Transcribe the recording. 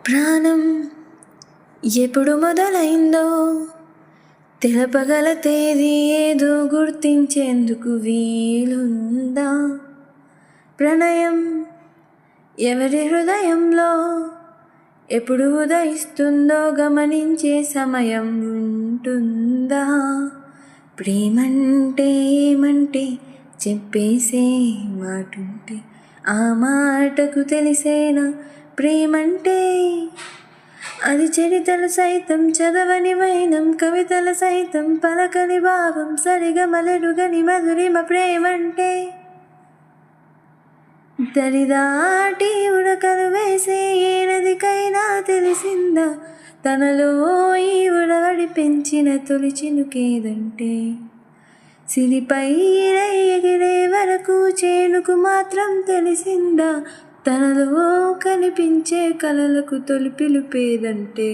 ప్రాణం ఎప్పుడు మొదలైందో తెలపగల తేదీ ఏదో గుర్తించేందుకు వీలుందా? ప్రణయం ఎవరి హృదయంలో ఎప్పుడు ఉదయిస్తుందో గమనించే సమయం ఉంటుందా? ప్రేమంటే ఏమంటే చెప్పేసే మాటుంటే ఆ మాటకు తెలిసేనా ప్రేమంటే? అది చరితలు సైతం చదవని వైనం, కవితల సైతం పలకని భావం, సరిగమలెరుగని మధురిమ ప్రేమంటే. దరిదాటి ఉడకలు వేసే ఏ నదికైనా తెలిసిందా తనలో ఈ ఉడవడి పెంచిన తొలి చినుకేదంటే? సిరిపై ఎగిరే వరకు చేనుకు మాత్రం తెలిసిందా తనలో కనిపించే కలలకు తొలి పిలుపేదంటే?